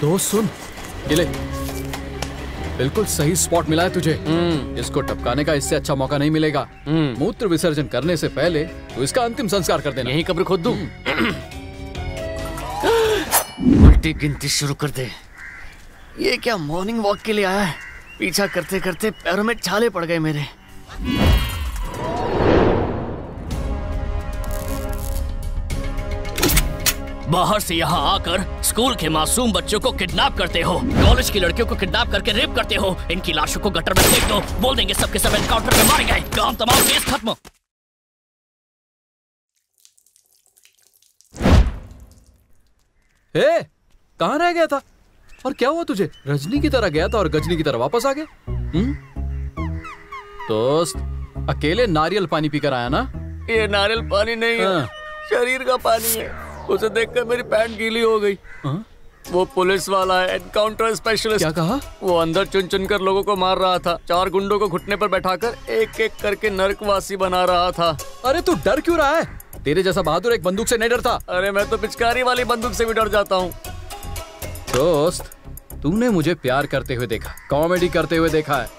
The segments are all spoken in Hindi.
दोस्त सुन, ये ले, बिल्कुल सही स्पॉट मिला है तुझे। इसको टपकाने का इससे अच्छा मौका नहीं मिलेगा। मूत्र विसर्जन करने से पहले तो इसका अंतिम संस्कार कर देना। यही कब्र खोद दूं? उल्टी गिनती शुरू कर दे। ये क्या मॉर्निंग वॉक के लिए आया है? पीछा करते करते पैरों में छाले पड़ गए मेरे। बाहर से यहाँ आकर स्कूल के मासूम बच्चों को किडनैप करते हो, कॉलेज की लड़कियों को किडनैप करके रेप करते हो, इनकी लाशों को गटर में फेंक दो, बोल देंगे सबके सब एनकाउंटर में मारे गए, काम तमाम, केस खत्म। कहाँ रह गया था और क्या हुआ तुझे? रजनी की तरह गया था और गजनी की तरह वापस आ गया। दोस्त, अकेले नारियल पानी पीकर आया ना? ये नारियल पानी नहीं है, शरीर का पानी है। उसे देखकर मेरी पैंट गीली हो गई। वो पुलिस वाला है, एनकाउंटर स्पेशलिस्ट। क्या कहा? वो अंदर चुन चुन कर लोगों को मार रहा था, 4 गुंडों को घुटने पर बैठाकर एक एक करके नरकवासी बना रहा था। अरे तू डर क्यों रहा है? तेरे जैसा बहादुर एक बंदूक से नहीं डरता। अरे मैं तो पिचकारी वाली बंदूक से भी डर जाता हूँ। दोस्त, तूने मुझे प्यार करते हुए देखा, कॉमेडी करते हुए देखा है,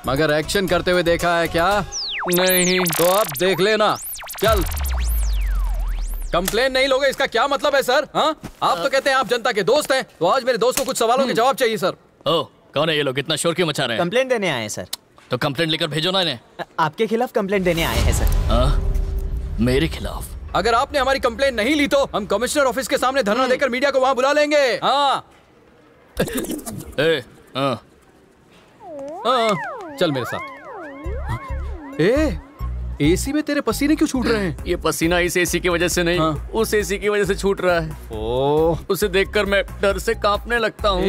मगर एक्शन करते हुए देखा है क्या? नहीं। तो अब देख लेना। चल। कंप्लेन नहीं लोगे इसका क्या मतलब है सर? हाँ, आप तो कहते हैं आप जनता के दोस्त हैं, तो आज मेरे दोस्त को कुछ सवालों के जवाब चाहिए सर। ओ, कौन है ये लोग? इतना शोर क्यों मचा रहे हैं? कंप्लेंट देने आए हैं सर। तो कंप्लेंट लेकर भेजो ना इन्हें। आपके खिलाफ कंप्लेंट देने आए हैं सर। मेरे खिलाफ? अगर आपने हमारी कंप्लेन नहीं ली तो हम कमिश्नर ऑफिस के सामने धरना देकर मीडिया को वहां बुला लेंगे। हाँ। चल मेरे साथ। एसी में तेरे पसीने क्यों छूट रहे हैं? ये पसीना इस एसी की वजह से नहीं, उस एसी की वजह से छूट रहा है। ओह, उसे देखकर मैं डर से कांपने लगता हूँ।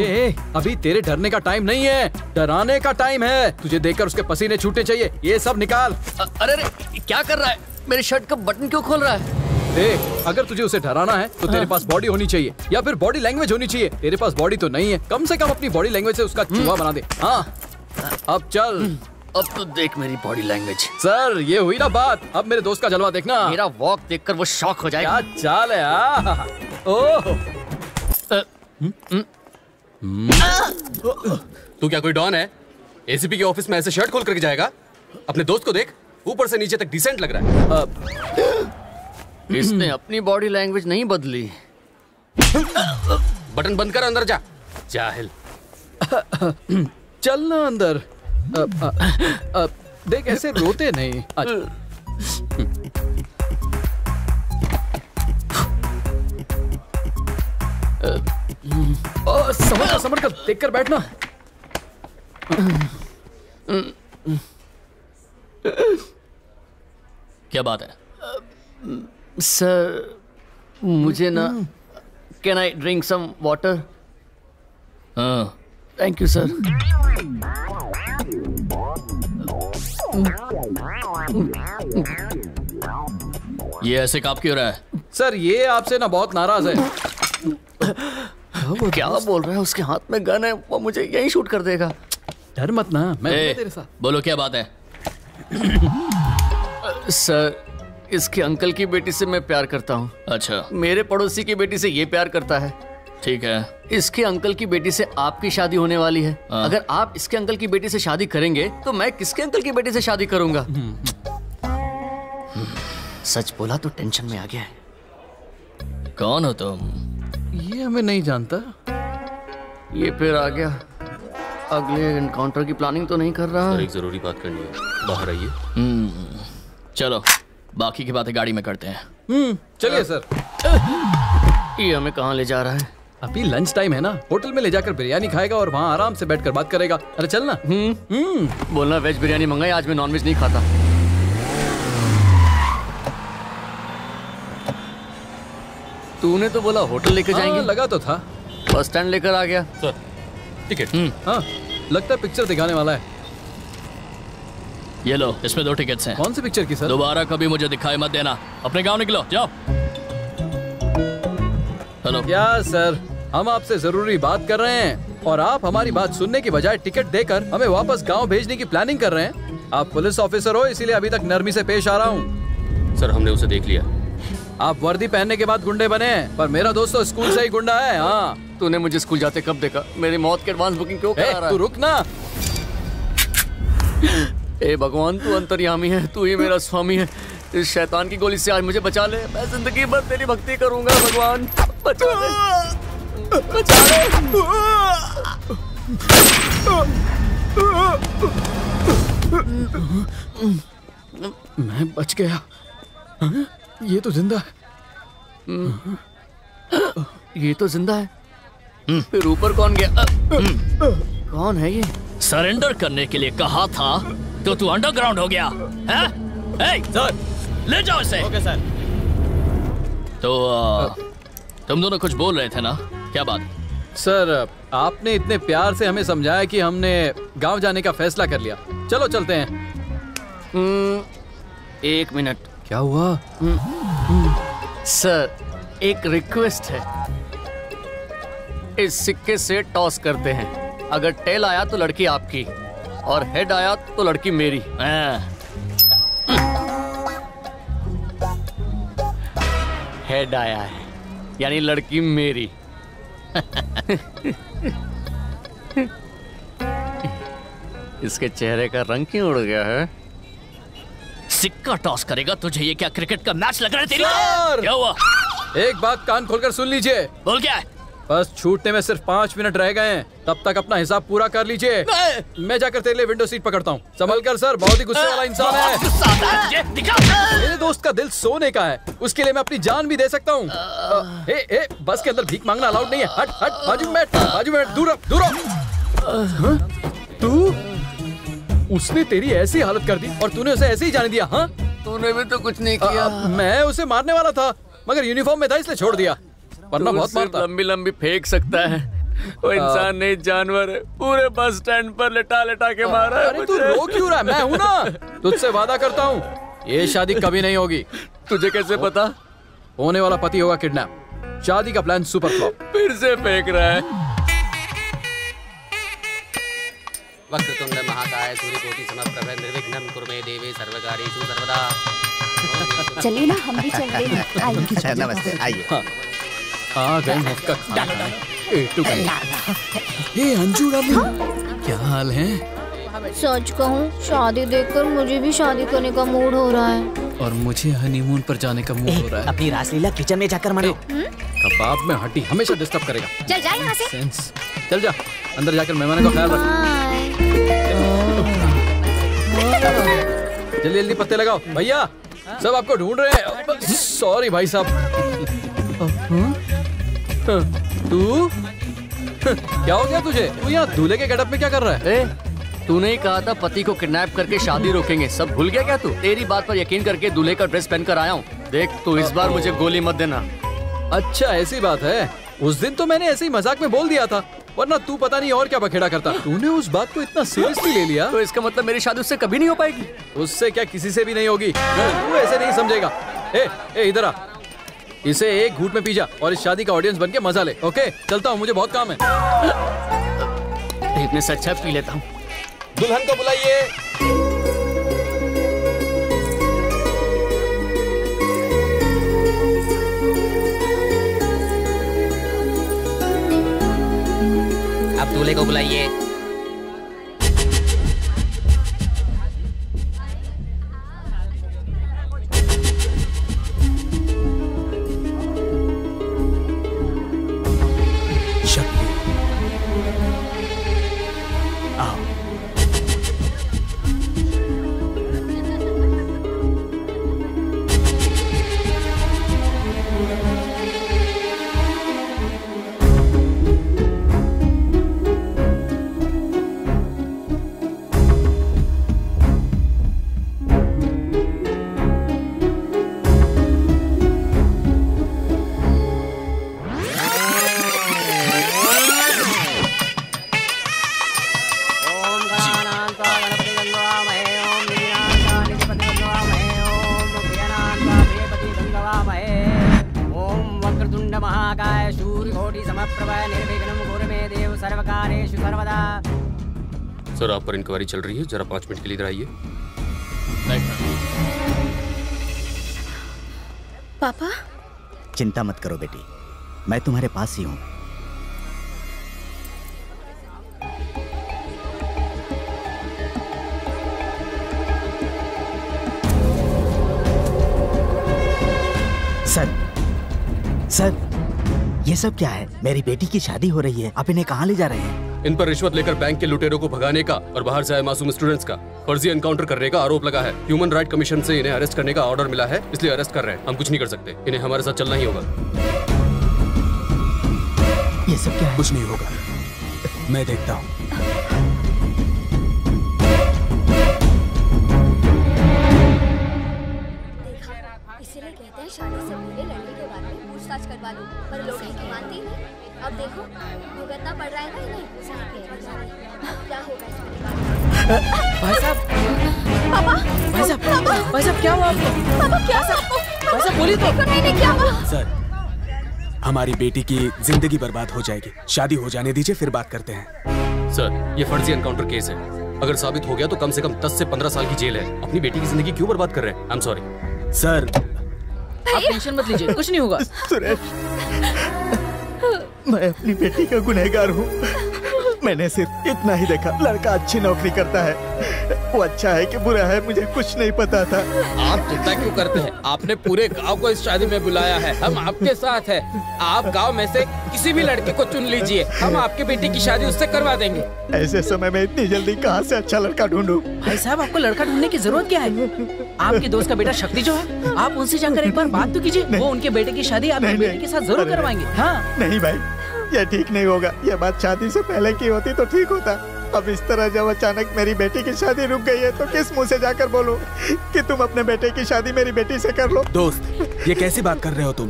अभी तेरे डरने का टाइम नहीं है, डराने का टाइम है। तुझे देखकर उसके पसीने छूटने चाहिए। ये सब निकाल। अरे क्या कर रहा है? मेरे शर्ट का बटन क्यों खोल रहा है? अगर तुझे उसे डराना है तो तेरे पास बॉडी होनी चाहिए या फिर बॉडी लैंग्वेज होनी चाहिए। तेरे पास बॉडी तो नहीं है, कम से कम अपनी बॉडी लैंग्वेज से उसका चूहा बना दे। हाँ, अब चल। अब तो देख मेरी बॉडी लैंग्वेज। सर, ये हुई ना बात। अब मेरे दोस्त का जलवा देखना। मेरा वॉक देखकर वो शॉक हो जाएगा। क्या चाल है? तू क्या कोई डॉन है? एसीपी के ऑफिस में ऐसे शर्ट खोल करके जाएगा? अपने दोस्त को देख, ऊपर से नीचे तक डिसेंट लग रहा है। इसने अपनी बॉडी लैंग्वेज नहीं बदली। बटन बंद कर, अंदर जा, जाहिल। चलना अंदर। देख, ऐसे रोते नहीं। समझ कर देख कर बैठना। क्या बात है? सर, मुझे ना, can I drink some water? Thank you sir. ये ऐसे कांप क्यों रहा है? सर, ये आपसे ना बहुत नाराज है। क्या बोल रहा है? उसके हाथ में गन है, वो मुझे यहीं शूट कर देगा। डर मत ना, मैं तेरे साथ। बोलो क्या बात है? सर, इसके अंकल की बेटी से मैं प्यार करता हूँ। अच्छा। मेरे पड़ोसी की बेटी से ये प्यार करता है। ठीक है। इसके अंकल की बेटी से आपकी शादी होने वाली है। अगर आप इसके अंकल की बेटी से शादी करेंगे तो मैं किसके अंकल की बेटी से शादी करूंगा? सच बोला तो टेंशन में आ गया है। कौन हो तुम? ये हमें नहीं जानता। ये फिर आ गया। अगले एनकाउंटर की प्लानिंग तो नहीं कर रहा? सर, एक जरूरी बात करनी है, बाहर आइए। चलो, बाकी की बातें गाड़ी में करते हैं। चलिए सर। ये हमें कहाँ ले जा रहा है? अभी लंच टाइम है ना, होटल में ले जाकर बिरयानी खाएगा और वहाँ आराम से बैठकर बात करेगा। अरे चल ना। बोलना वेज बिरयानी मंगाई, आज मैं नॉनवेज नहीं खाता। तूने तो बोला होटल लेके जाएंगे। लगा तो था। बस स्टैंड लेकर आ गया। Sir, ticket. हाँ, लगता है पिक्चर दिखाने वाला है। ये लो, इसमें 2 टिकट्स हैं। कौन सी पिक्चर की सर? दोबारा कभी मुझे दिखाई मत देना। अपने गांव निकलो, जाओ। हेलो। क्या सर, हम आपसे जरूरी बात कर रहे हैं और आप हमारी बात सुनने की बजाय टिकट देकर हमें वापस गांव भेजने की प्लानिंग कर रहे हैं। आप पुलिस ऑफिसर हो, इसीलिए अभी तक नरमी से पेश आ रहा हूँ। सर, हमने उसे देख लिया। आप वर्दी पहनने के बाद गुंडे बने, पर मेरा दोस्त तो स्कूल से ही गुंडा है। हाँ, तूने मुझे स्कूल जाते कब देखा? मेरी मौत की एडवांस बुकिंग क्यों करा रहा तू है? रुक ना। ए भगवान, तू अंतर्यामी है, तू ही मेरा स्वामी है। इस शैतान की गोली से आज मुझे बचा ले। मैं जिंदगी भर तेरी भक्ति करूंगा। भगवान बचा ले, बचा ले। मैं बच गया। हाँ? ये तो जिंदा है। ये तो जिंदा है। फिर ऊपर कौन गया? कौन है ये? सरेंडर करने के लिए कहा था तो तू अंडरग्राउंड हो गया है? ए, सर, ले जाओ इसे। Okay sir. तो तुम दोनों कुछ बोल रहे थे ना, क्या बात? सर, आपने इतने प्यार से हमें समझाया कि हमने गांव जाने का फैसला कर लिया। चलो चलते हैं। 1 मिनट। क्या हुआ? सर, एक रिक्वेस्ट है। इस सिक्के से टॉस करते हैं। अगर टेल आया तो लड़की आपकी, और हेड आया तो लड़की मेरी। हेड आया है यानी लड़की मेरी। इसके चेहरे का रंग क्यों उड़ गया है? सिक्का टॉस करेगा? तुझे ये क्या क्रिकेट का मैच लग रहा है तेरी? सर! क्या हुआ? एक बात कान खोलकर सुन लीजिए। बोल क्या है? बस छूटने में सिर्फ 5 मिनट रह गए हैं, तब तक अपना हिसाब पूरा कर लीजिए। मैं जाकर तेरे लिए विंडो सीट पकड़ता हूँ। संभल कर सर, बहुत ही गुस्से वाला इंसान है। गुस्सा आता है तुझे? दिखा। मेरे दोस्त का दिल सोने का है, उसके लिए मैं अपनी जान भी दे सकता हूँ। बस के अंदर भीख मांगना अलाउड नहीं है। हट हट, बाजू में बैठ, दूर रहो, दूर रहो। तू, उसने तेरी ऐसी हालत कर दी और तूने उसे ऐसे ही जाने दिया? हाँ, तूने भी तो कुछ नहीं किया। मैं उसे मारने वाला था, मगर यूनिफॉर्म में था इसलिए छोड़ दिया, वरना बहुत मारता। लंबी लंबी फेंक सकता है। वो इंसान नहीं, जानवर है। पूरे बस स्टैंड पर लेटा लेटा के मारा है। अरे तू रो क्यों रहा है? मैं हूं ना। तुझसे वादा करता हूँ, ये शादी कभी नहीं होगी। तुझे कैसे पता? होने वाला पति होगा किडनैप। शादी का प्लान सुपर फ्लॉप। फिर से फेंक रहा है। वक्रतुंड महाकाय सूर्यकोटि समप्रभ निर्विघ्नं कुरु मे देवी सर्वकार्येषु सर्वदा। चलिए ना, हम भी चलते हैं। आइए। नमस्ते, आइए। आ गए मुफ्त का खाना। ये अंजू डालू, क्या हाल है? सच कहूँ, शादी देखकर मुझे भी शादी करने का मूड हो रहा है। और मुझे हनीमून पर जाने का मूड हो रहा है। अपनी रासलीला किचन में जाकर मनाओ। कबाब में हड्डी हमेशा डिस्टर्ब करेगा। चल जा यहाँ से। सेंस। चल जा, अंदर जाकर मेहमानों का ख्याल रख। जल्दी जल्दी पत्ते लगाओ भैया, सब आपको ढूंढ रहे हैं। सॉरी भाई साहब। तू क्या हो गया तुझे? तू यहाँ दूल्हे के गेटअप में क्या कर रहा है? तूने ही कहा था पति को किडनैप करके शादी रोकेंगे। सब भूल गया क्या तू? तेरी बात पर यकीन करके दूल्हे का ड्रेस पहनकर आया हूँ। देख, तू इस बार मुझे गोली मत देना। अच्छा, ऐसी बात है। उस दिन तो मैंने ऐसे ही मजाक में बोल दिया था, वरना तू पता नहीं और क्या बखेड़ा करता। तूने उस बात को इतना सीरियसली ले लिया, तो इसका मतलब मेरी शादी उससे कभी नहीं हो पाएगी? उससे क्या, किसी से भी नहीं होगी। तू ऐसे नहीं समझेगा। इधर आ, इसे एक घूंट में पी जा और इस शादी का ऑडियंस बन के मजा ले। ओके, चलता हूँ, मुझे बहुत काम है। इतने से अच्छा पी लेता हूँ। दुल्हन को बुलाइए। अब दूल्हे को बुलाइए। महाकाय सूर्यकोटि समप्रभ निर्विघ्नं कुरु मे देव सर्वकार्येषु सर्वदा। सर, आप पर इंक्वायरी चल रही है, जरा 5 मिनट के लिए इधर आइए। पापा चिंता मत करो बेटी, मैं तुम्हारे पास ही हूँ। सर, ये सब क्या है? मेरी बेटी की शादी हो रही है, आप इन्हें कहाँ ले जा रहे हैं? इन पर रिश्वत लेकर बैंक के लुटेरों को भगाने का और बाहर से आए मासूम स्टूडेंट्स का फर्जी एनकाउंटर करने का आरोप लगा है। ह्यूमन राइट कमीशन से इन्हें अरेस्ट करने का ऑर्डर मिला है, इसलिए अरेस्ट कर रहे हैं। हम कुछ नहीं कर सकते, इन्हें हमारे साथ चलना ही होगा। ये सब क्या है? कुछ नहीं होगा, मैं देखता हूँ। इसीलिए कहते हैं शादी से पहले लड़की के बारे में पूछताछ करवा लो, पर लोग इनकी मानते ही नहीं। अब देखो भुगतना पड़ रहा है ना इन्हें। क्या होगा इसमें? भाई साहब, भाई साहब क्या हुआ आपको? पापा क्या? भाई साहब बोलिए तो। क्या हुआ? सर, हमारी बेटी की जिंदगी बर्बाद हो जाएगी, शादी हो जाने दीजिए, फिर बात करते हैं। सर, ये फर्जी एनकाउंटर केस है, अगर साबित हो गया तो कम से कम 10 से 15 साल की जेल है। अपनी बेटी की जिंदगी क्यों बर्बाद कर रहे हैं? I am sorry sir. आप टेंशन मत लीजिए, कुछ नहीं होगा। सुरेश, मैं अपनी बेटी का गुनहगार हूँ। मैंने सिर्फ इतना ही देखा, लड़का अच्छी नौकरी करता है, वो अच्छा है कि बुरा है मुझे कुछ नहीं पता था। आप चिंता क्यों करते हैं? आपने पूरे गांव को इस शादी में बुलाया है, हम आपके साथ हैं। आप गांव में से किसी भी लड़के को चुन लीजिए, हम आपकी बेटी की शादी उससे करवा देंगे। ऐसे समय में इतनी जल्दी कहाँ से अच्छा लड़का ढूंढूं? भाई साहब, आपको लड़का ढूंढने की जरूरत क्या है? आपके दोस्त का बेटा शक्ति जो है, आप उनसे जाकर एक बार बात तो कीजिए। वो उनके बेटे की शादी आपकी बेटी के साथ जरूर करवाएंगे। हाँ नहीं भाई, ये ठीक नहीं होगा। ये बात शादी से पहले की होती तो ठीक होता। अब इस तरह जब अचानक मेरी बेटी की शादी रुक गई है तो किस मुंह से जाकर बोलूं कि तुम अपने बेटे की शादी मेरी बेटी से कर लो? दोस्त, ये कैसी बात कर रहे हो तुम?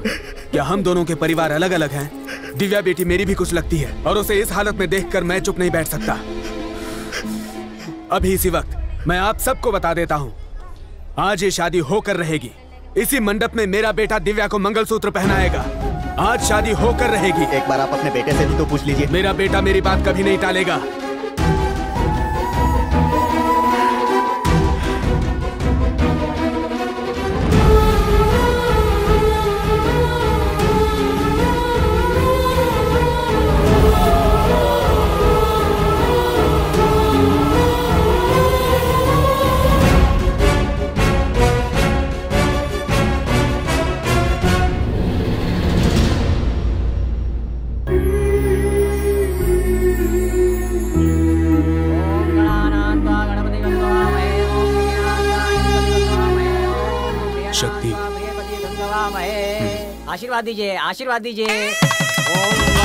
क्या हम दोनों के परिवार अलग अलग हैं? दिव्या बेटी मेरी भी कुछ लगती है और उसे इस हालत में देखकर मैं चुप नहीं बैठ सकता। अभी इसी वक्त मैं आप सबको बता देता हूँ, आज ये शादी होकर रहेगी। इसी मंडप में मेरा बेटा दिव्या को मंगलसूत्र पहनाएगा। आज शादी होकर रहेगी। एक बार आप अपने बेटे से भी तो पूछ लीजिए। मेरा बेटा मेरी बात कभी नहीं टालेगा। शक्ति, आशीर्वाद दीजिए, आशीर्वाद दीजिए। ओम